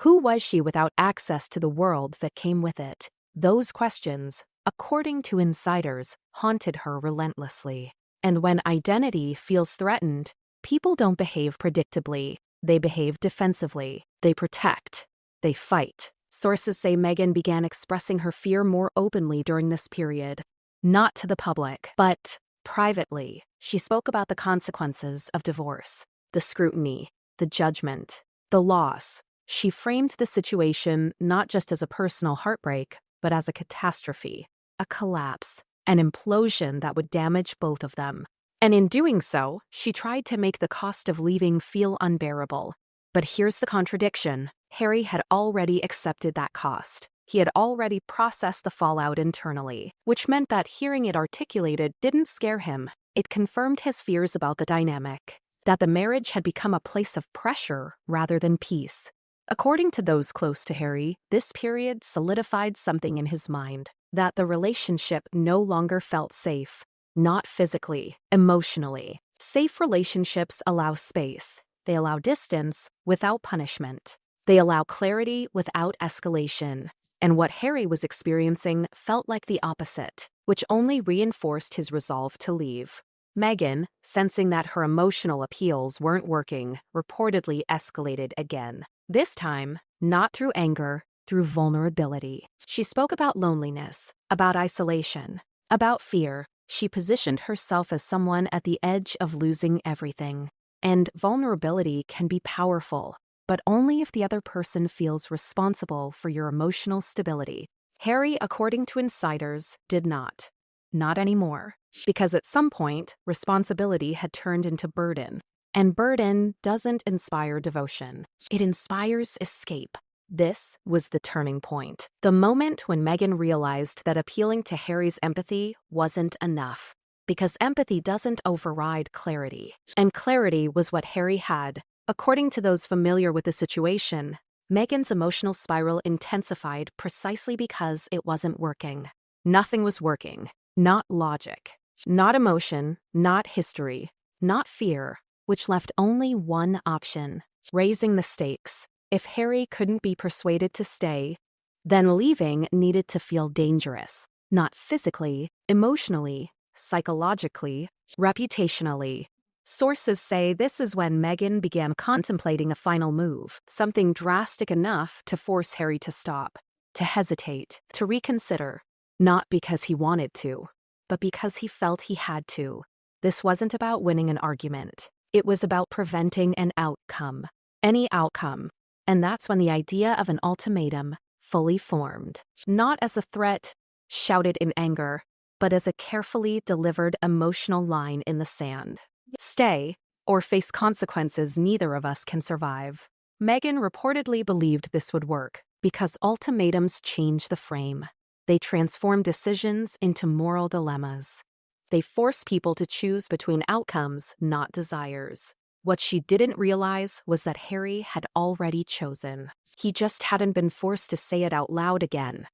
Who was she without access to the world that came with it? Those questions, according to insiders, haunted her relentlessly. And when identity feels threatened, people don't behave predictably. They behave defensively. They protect. They fight. Sources say Meghan began expressing her fear more openly during this period. Not to the public, but privately. She spoke about the consequences of divorce, the scrutiny, the judgment, the loss. She framed the situation not just as a personal heartbreak, but as a catastrophe, a collapse, an implosion that would damage both of them. And in doing so, she tried to make the cost of leaving feel unbearable. But here's the contradiction. Harry had already accepted that cost. He had already processed the fallout internally, which meant that hearing it articulated didn't scare him. It confirmed his fears about the dynamic, that the marriage had become a place of pressure rather than peace. According to those close to Harry, this period solidified something in his mind, that the relationship no longer felt safe. Not physically, emotionally. Safe relationships allow space. They allow distance without punishment. They allow clarity without escalation. And what Harry was experiencing felt like the opposite, which only reinforced his resolve to leave. Meghan, sensing that her emotional appeals weren't working, reportedly escalated again. This time, not through anger, through vulnerability. She spoke about loneliness, about isolation, about fear. She positioned herself as someone at the edge of losing everything. And vulnerability can be powerful, but only if the other person feels responsible for your emotional stability. Harry, according to insiders, did not. Not anymore. Because at some point, responsibility had turned into burden. And burden doesn't inspire devotion. It inspires escape. This was the turning point. The moment when Meghan realized that appealing to Harry's empathy wasn't enough. Because empathy doesn't override clarity. And clarity was what Harry had. According to those familiar with the situation, Meghan's emotional spiral intensified precisely because it wasn't working. Nothing was working. Not logic. Not emotion. Not history. Not fear. Which left only one option: raising the stakes. If Harry couldn't be persuaded to stay, then leaving needed to feel dangerous. Not physically, emotionally, psychologically, reputationally. Sources say this is when Meghan began contemplating a final move, something drastic enough to force Harry to stop, to hesitate, to reconsider. Not because he wanted to, but because he felt he had to. This wasn't about winning an argument. It was about preventing an outcome. Any outcome. And that's when the idea of an ultimatum fully formed. Not as a threat, shouted in anger, but as a carefully delivered emotional line in the sand. Stay, or face consequences neither of us can survive. Meghan reportedly believed this would work, because ultimatums change the frame. They transform decisions into moral dilemmas. They force people to choose between outcomes, not desires. What she didn't realize was that Harry had already chosen. He just hadn't been forced to say it out loud again.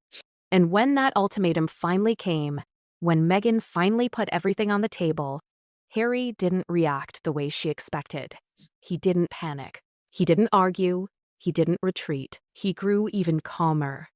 And when that ultimatum finally came, when Meghan finally put everything on the table, Harry didn't react the way she expected. He didn't panic. He didn't argue. He didn't retreat. He grew even calmer.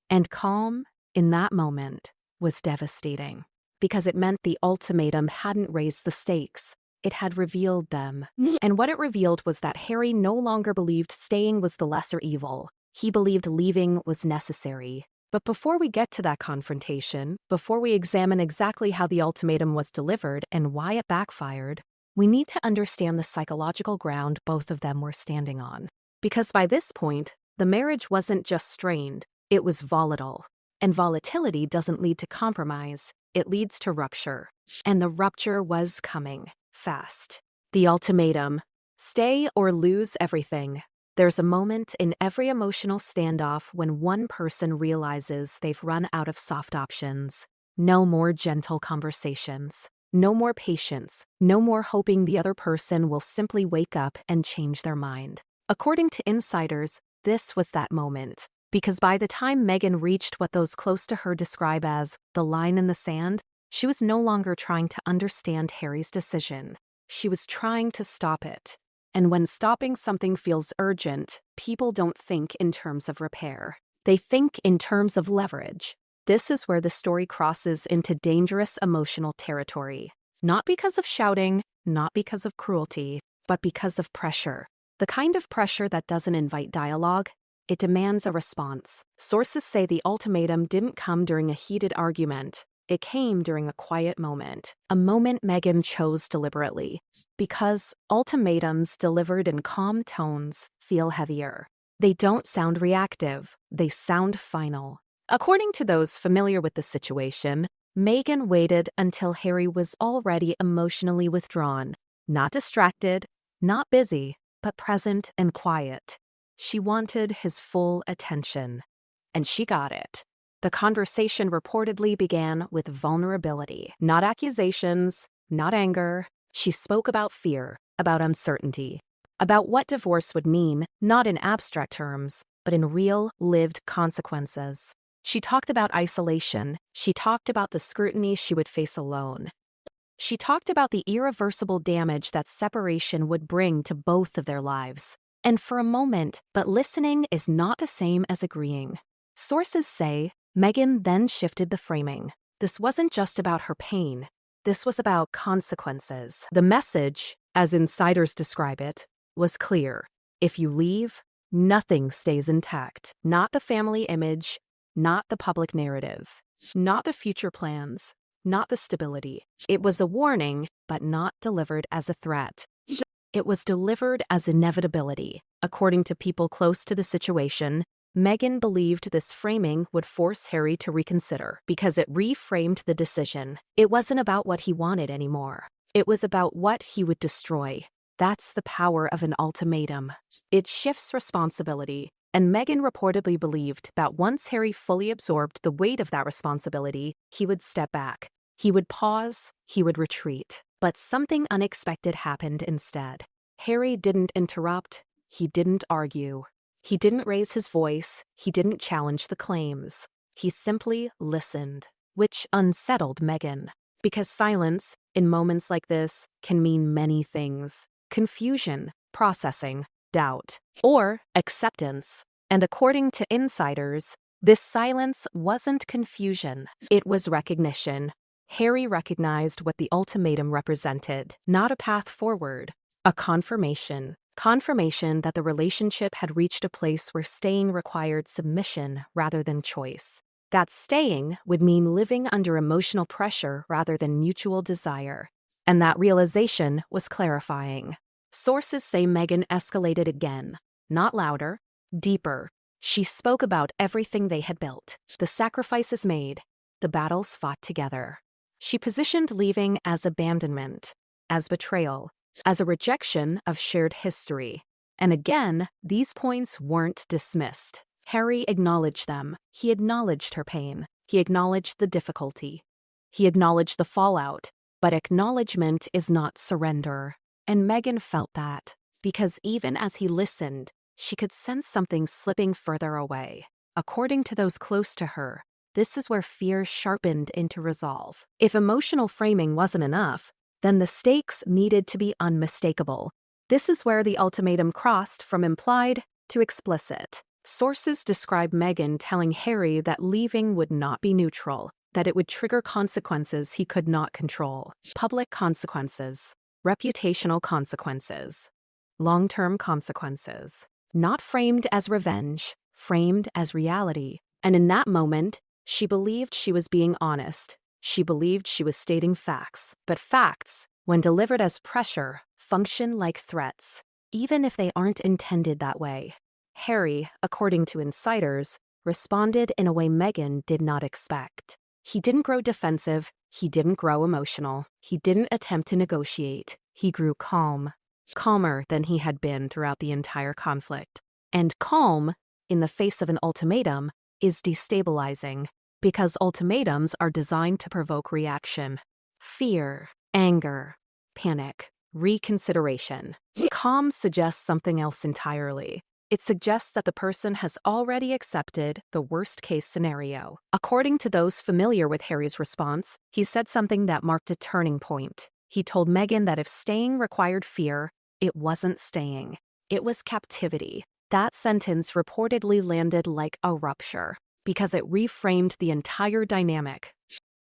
And calm, in that moment, was devastating. Because it meant the ultimatum hadn't raised the stakes. It had revealed them. And what it revealed was that Harry no longer believed staying was the lesser evil. He believed leaving was necessary. But before we get to that confrontation, before we examine exactly how the ultimatum was delivered and why it backfired, we need to understand the psychological ground both of them were standing on. Because by this point, the marriage wasn't just strained, it was volatile. And volatility doesn't lead to compromise, it leads to rupture. And the rupture was coming, fast. The ultimatum: stay or lose everything. There's a moment in every emotional standoff when one person realizes they've run out of soft options. No more gentle conversations. No more patience. No more hoping the other person will simply wake up and change their mind. According to insiders, this was that moment. Because by the time Meghan reached what those close to her describe as the line in the sand, she was no longer trying to understand Harry's decision. She was trying to stop it. And when stopping something feels urgent, people don't think in terms of repair. They think in terms of leverage. This is where the story crosses into dangerous emotional territory. Not because of shouting, not because of cruelty, but because of pressure. The kind of pressure that doesn't invite dialogue, it demands a response. Sources say the ultimatum didn't come during a heated argument. It came during a quiet moment, a moment Meghan chose deliberately, because ultimatums delivered in calm tones feel heavier. They don't sound reactive, they sound final. According to those familiar with the situation, Meghan waited until Harry was already emotionally withdrawn, not distracted, not busy, but present and quiet. She wanted his full attention, and she got it. The conversation reportedly began with vulnerability, not accusations, not anger. She spoke about fear, about uncertainty, about what divorce would mean, not in abstract terms, but in real, lived consequences. She talked about isolation. She talked about the scrutiny she would face alone. She talked about the irreversible damage that separation would bring to both of their lives. And for a moment, but listening is not the same as agreeing. Sources say Meghan then shifted the framing. This wasn't just about her pain. This was about consequences. The message, as insiders describe it, was clear. If you leave, nothing stays intact. Not the family image, not the public narrative, not the future plans, not the stability. It was a warning, but not delivered as a threat. It was delivered as inevitability. According to people close to the situation, Meghan believed this framing would force Harry to reconsider because it reframed the decision. It wasn't about what he wanted anymore. It was about what he would destroy. That's the power of an ultimatum. It shifts responsibility, and Meghan reportedly believed that once Harry fully absorbed the weight of that responsibility, he would step back. He would pause, he would retreat. But something unexpected happened instead. Harry didn't interrupt, he didn't argue. He didn't raise his voice, he didn't challenge the claims. He simply listened, which unsettled Meghan. Because silence, in moments like this, can mean many things. Confusion, processing, doubt, or acceptance. And according to insiders, this silence wasn't confusion, it was recognition. Harry recognized what the ultimatum represented, not a path forward, a confirmation. Confirmation that the relationship had reached a place where staying required submission rather than choice. That staying would mean living under emotional pressure rather than mutual desire. And that realization was clarifying. Sources say Meghan escalated again, not louder, deeper. She spoke about everything they had built, the sacrifices made, the battles fought together. She positioned leaving as abandonment, as betrayal, as a rejection of shared history. And again, these points weren't dismissed. Harry acknowledged them. He acknowledged her pain. He acknowledged the difficulty. He acknowledged the fallout. But acknowledgement is not surrender. And Meghan felt that, because even as he listened, she could sense something slipping further away. According to those close to her, this is where fear sharpened into resolve. If emotional framing wasn't enough, then the stakes needed to be unmistakable. This is where the ultimatum crossed from implied to explicit. Sources describe Meghan telling Harry that leaving would not be neutral, that it would trigger consequences he could not control. Public consequences, reputational consequences, long-term consequences. Not framed as revenge, framed as reality. And in that moment, she believed she was being honest. She believed she was stating facts. But facts, when delivered as pressure, function like threats, even if they aren't intended that way. Harry, according to insiders, responded in a way Meghan did not expect. He didn't grow defensive. He didn't grow emotional. He didn't attempt to negotiate. He grew calm. Calmer than he had been throughout the entire conflict. And calm, in the face of an ultimatum, is destabilizing, because ultimatums are designed to provoke reaction. Fear, anger, panic, reconsideration. Calm suggests something else entirely. It suggests that the person has already accepted the worst-case scenario. According to those familiar with Harry's response, he said something that marked a turning point. He told Meghan that if staying required fear, it wasn't staying. It was captivity. That sentence reportedly landed like a rupture, because it reframed the entire dynamic.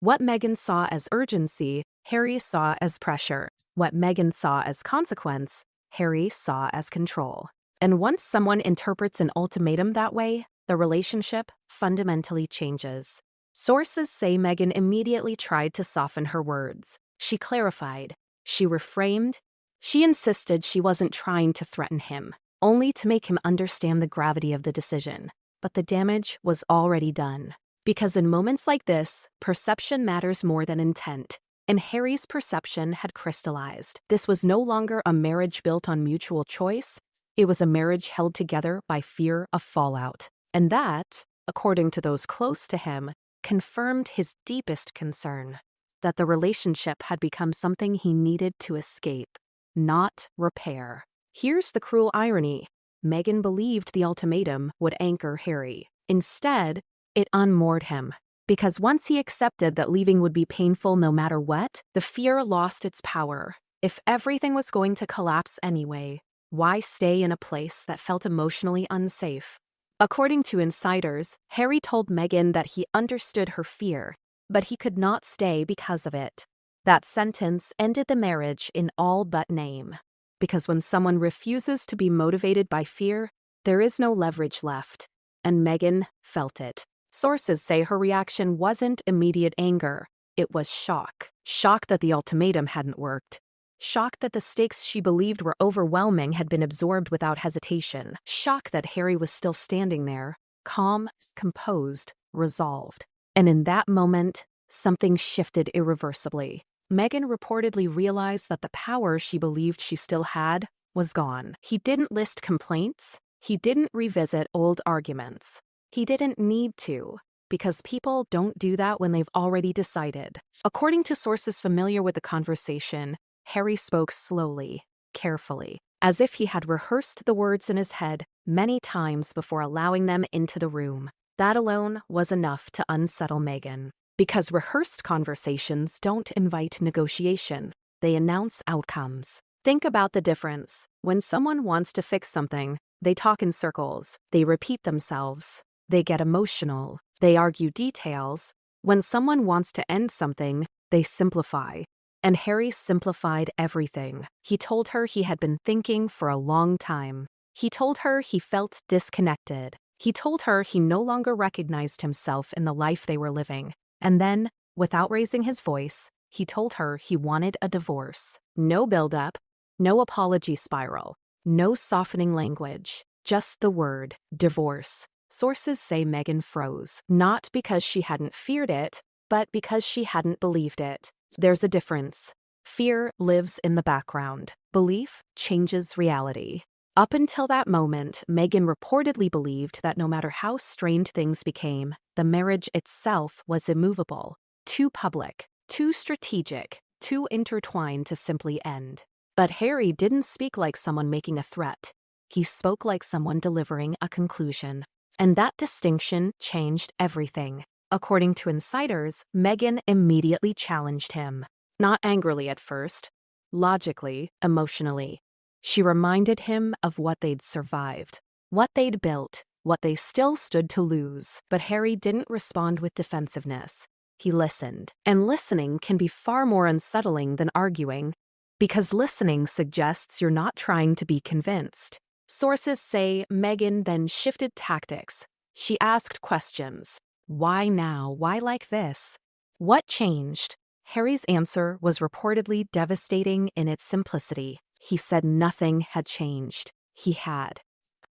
What Meghan saw as urgency, Harry saw as pressure. What Meghan saw as consequence, Harry saw as control. And once someone interprets an ultimatum that way, the relationship fundamentally changes. Sources say Meghan immediately tried to soften her words. She clarified. She reframed. She insisted she wasn't trying to threaten him, only to make him understand the gravity of the decision. But the damage was already done. Because in moments like this, perception matters more than intent. And Harry's perception had crystallized. This was no longer a marriage built on mutual choice. It was a marriage held together by fear of fallout. And that, according to those close to him, confirmed his deepest concern, that the relationship had become something he needed to escape, not repair. Here's the cruel irony. Meghan believed the ultimatum would anchor Harry. Instead, it unmoored him. Because once he accepted that leaving would be painful no matter what, the fear lost its power. If everything was going to collapse anyway, why stay in a place that felt emotionally unsafe? According to insiders, Harry told Meghan that he understood her fear, but he could not stay because of it. That sentence ended the marriage in all but name. Because when someone refuses to be motivated by fear, there is no leverage left. And Meghan felt it. Sources say her reaction wasn't immediate anger. It was shock. Shock that the ultimatum hadn't worked. Shock that the stakes she believed were overwhelming had been absorbed without hesitation. Shock that Harry was still standing there, calm, composed, resolved. And in that moment, something shifted irreversibly. Meghan reportedly realized that the power she believed she still had was gone. He didn't list complaints. He didn't revisit old arguments. He didn't need to, because people don't do that when they've already decided. According to sources familiar with the conversation, Harry spoke slowly, carefully, as if he had rehearsed the words in his head many times before allowing them into the room. That alone was enough to unsettle Meghan. Because rehearsed conversations don't invite negotiation, they announce outcomes. Think about the difference. When someone wants to fix something, they talk in circles, they repeat themselves, they get emotional, they argue details. When someone wants to end something, they simplify. And Harry simplified everything. He told her he had been thinking for a long time. He told her he felt disconnected. He told her he no longer recognized himself in the life they were living. And then, without raising his voice, he told her he wanted a divorce. No build-up, no apology spiral, no softening language, just the word, divorce. Sources say Meghan froze, not because she hadn't feared it, but because she hadn't believed it. There's a difference. Fear lives in the background. Belief changes reality. Up until that moment, Meghan reportedly believed that no matter how strained things became, the marriage itself was immovable, too public, too strategic, too intertwined to simply end. But Harry didn't speak like someone making a threat. He spoke like someone delivering a conclusion. And that distinction changed everything. According to insiders, Meghan immediately challenged him. Not angrily at first, logically, emotionally. She reminded him of what they'd survived, what they'd built, what they still stood to lose. But Harry didn't respond with defensiveness. He listened. And listening can be far more unsettling than arguing, because listening suggests you're not trying to be convinced. Sources say Meghan then shifted tactics. She asked questions. Why now? Why like this? What changed? Harry's answer was reportedly devastating in its simplicity. He said nothing had changed. He had.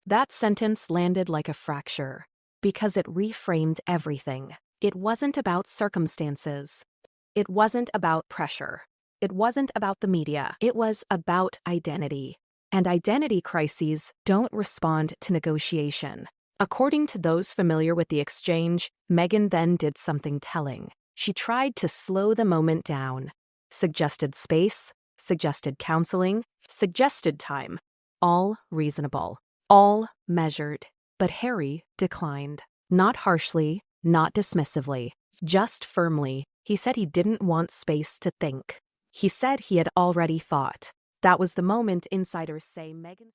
That sentence landed like a fracture, because it reframed everything. It wasn't about circumstances. It wasn't about pressure. It wasn't about the media. It was about identity. And identity crises don't respond to negotiation. According to those familiar with the exchange, Meghan then did something telling. She tried to slow the moment down, suggested space, suggested counseling, suggested time. All reasonable, all measured. But Harry declined. Not harshly, not dismissively, just firmly. He said he didn't want space to think. He said he had already thought. That was the moment insiders say Meghan